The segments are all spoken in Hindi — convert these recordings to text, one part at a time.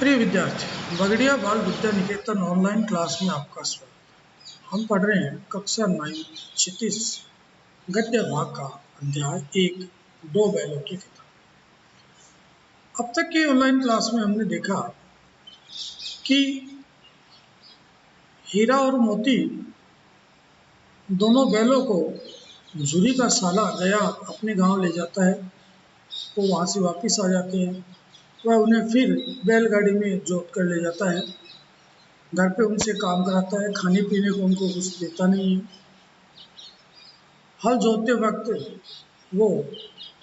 प्रिय विद्यार्थी, बगड़िया बाल विद्या निकेतन ऑनलाइन क्लास में आपका स्वागत। हम पढ़ रहे हैं कक्षा 9 क्षितिज गद्य भाग का अध्याय 1 दो बैलों की कथा। अब तक की ऑनलाइन क्लास में हमने देखा कि हीरा और मोती दोनों बैलों को झुरी का साला गया अपने गांव ले जाता है। वो वहां से वापस आ जाते हैं। वह उन्हें फिर बैलगाड़ी में जोत कर ले जाता है। घर पे उनसे काम कराता है, खाने पीने को उनको कुछ देता नहीं है। हल जोतते वक्त वो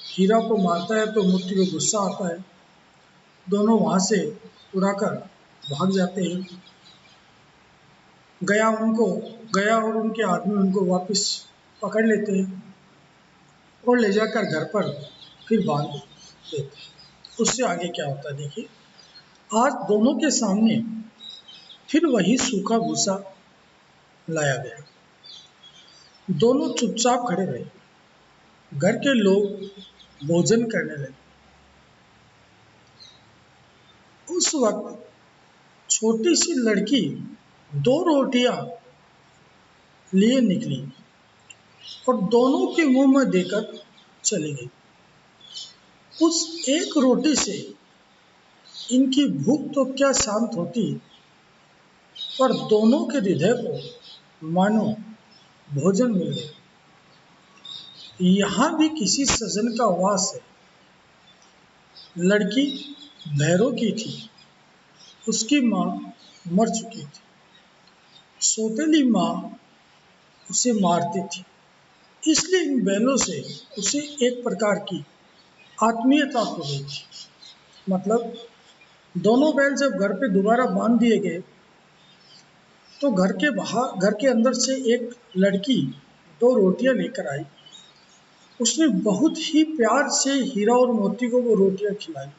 हीरा को मारता है तो मोती को गुस्सा आता है। दोनों वहां से उड़ाकर भाग जाते हैं। गया और उनके आदमी उनको वापस पकड़ लेते हैं और ले जाकर घर पर फिर बांध देते हैं। उससे आगे क्या होता है देखिए। आज दोनों के सामने फिर वही सूखा भूसा लाया गया। दोनों चुपचाप खड़े रहे। घर के लोग भोजन करने लगे। उस वक्त छोटी सी लड़की 2 रोटियां लिए निकली और दोनों के मुंह में देकर चली गई। उस एक रोटी से इनकी भूख तो क्या शांत होती, पर दोनों के हृदय को मानो भोजन मिल गया। यहाँ भी किसी सजन का वास है। लड़की भैरों की थी। उसकी माँ मर चुकी थी। सौतेली माँ उसे मारती थी, इसलिए इन बैलों से उसे एक प्रकार की आत्मीयता हो गई थी। मतलब दोनों बैल जब घर पे दोबारा बांध दिए गए तो घर के अंदर से एक लड़की 2 रोटियां लेकर आई। उसने बहुत ही प्यार से हीरा और मोती को वो रोटियां खिलाई।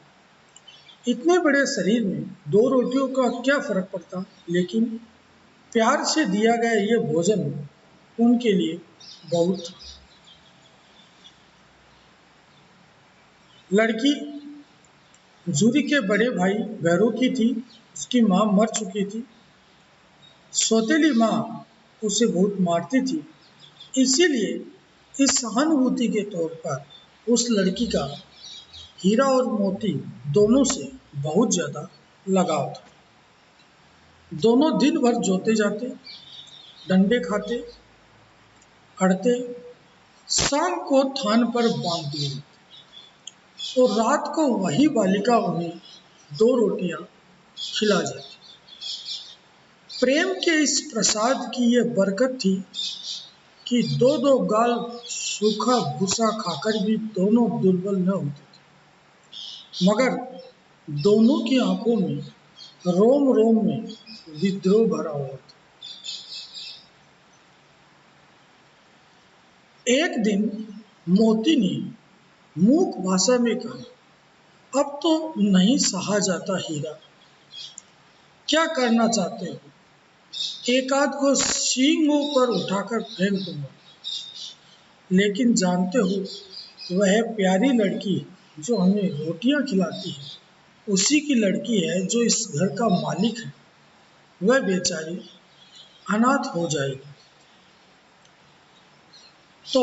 इतने बड़े शरीर में 2 रोटियों का क्या फर्क पड़ता, लेकिन प्यार से दिया गया ये भोजन उनके लिए बहुत था। लड़की जूरी के बड़े भाई भैरों की थी। उसकी माँ मर चुकी थी। सौतेली माँ उसे बहुत मारती थी, इसीलिए इस सहानुभूति के तौर पर उस लड़की का हीरा और मोती दोनों से बहुत ज्यादा लगाव था। दोनों दिन भर जोते जाते, डंडे खाते, अड़ते, शाम को थान पर बांध दिए और रात को वही बालिका उन्हें 2 रोटियां खिला जाती। प्रेम के इस प्रसाद की यह बरकत थी कि 2-2 गाल सूखा भूसा खाकर भी दोनों दुर्बल न होते थे, मगर दोनों की आंखों में रोम रोम में विद्रोह भरा हुआ था। एक दिन मोती ने मूक भाषा में कहा, अब तो नहीं सहा जाता हीरा, क्या करना चाहते हो? एक आध को सींगों पर उठाकर फेंक दूंगा। लेकिन जानते हो, वह प्यारी लड़की जो हमें रोटियां खिलाती है, उसी की लड़की है जो इस घर का मालिक है। वह बेचारी अनाथ हो जाएगी। तो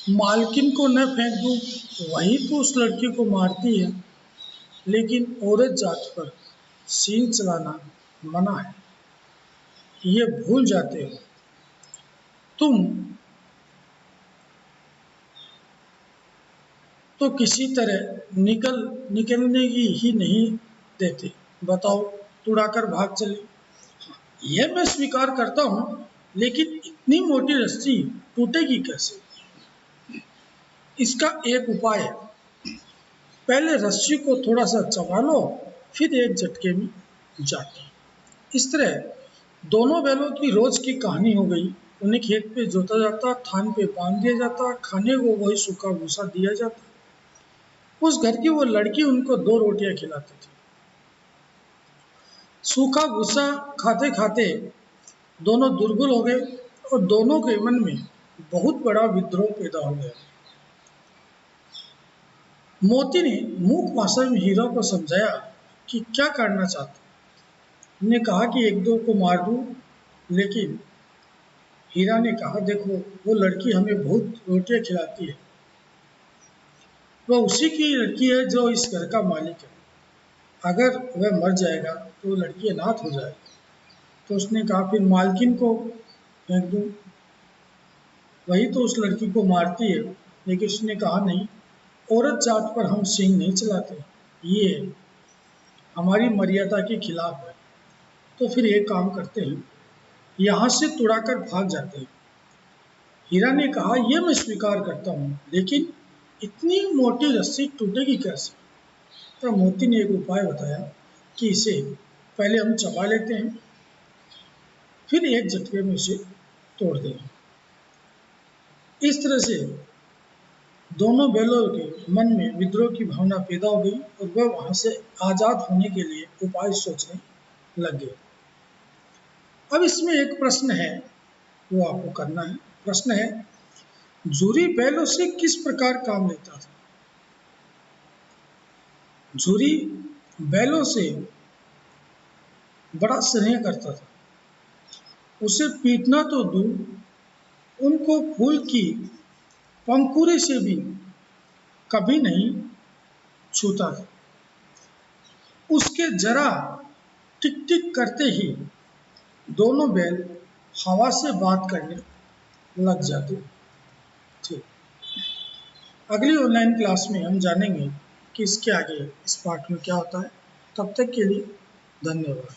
मालकिन को न फेंक दूं, वही तो उस लड़की को मारती है। लेकिन औरत जात पर सींग चलाना मना है। ये भूल जाते हो तुम तो किसी तरह निकलने की ही नहीं देते। बताओ, तुड़ाकर भाग चले। यह मैं स्वीकार करता हूं, लेकिन इतनी मोटी रस्सी टूटेगी कैसे? इसका एक उपाय है। पहले रस्सी को थोड़ा सा चबा लो, फिर एक झटके में जाती। इस तरह दोनों बैलों की रोज की कहानी हो गई। उन्हें खेत पे जोता जाता, थान पे बांध दिया जाता, खाने को वही सूखा भूसा दिया जाता। उस घर की वो लड़की उनको 2 रोटियां खिलाती थी। सूखा भूसा खाते खाते दोनों दुर्बल हो गए और दोनों के मन में बहुत बड़ा विद्रोह पैदा हो गया। मोती ने मूक भाषा में हीरा को समझाया कि क्या करना चाहते हैं। ने कहा कि एक दो को मार दूं, लेकिन हीरा ने कहा देखो वो लड़की हमें बहुत रोटियां खिलाती है, वह उसी की लड़की है जो इस घर का मालिक है, अगर वह मर जाएगा तो वो लड़की अनाथ हो जाएगी। तो उसने कहा फिर मालकिन को फेंक दूं, वही तो उस लड़की को मारती है। लेकिन उसने कहा नहीं, औरत जात पर हम सींग नहीं चलाते, ये हमारी मर्यादा के खिलाफ है। तो फिर एक काम करते हैं, यहाँ से तुड़ाकर भाग जाते हैं। हीरा ने कहा यह मैं स्वीकार करता हूँ, लेकिन इतनी मोटी रस्सी टूटेगी कैसे। तो मोती ने एक उपाय बताया कि इसे पहले हम चबा लेते हैं, फिर एक झटके में इसे तोड़ देंगे। इस तरह से दोनों बैलों के मन में विद्रोह की भावना पैदा हो गई और वह वहां से आजाद होने के लिए उपाय सोचने लग गए। अब इसमें एक प्रश्न है, वो आपको करना है। प्रश्न है, जूरी बैलों से किस प्रकार काम लेता था। जूरी बैलों से बड़ा स्नेह करता था, उसे पीटना तो दूर, उनको फूल की पंखुड़ी से भी कभी नहीं छूता था। उसके जरा टिक टिक करते ही दोनों बैल हवा से बात करने लग जाते थे। अगली ऑनलाइन क्लास में हम जानेंगे कि इसके आगे इस पाठ में क्या होता है। तब तक के लिए धन्यवाद।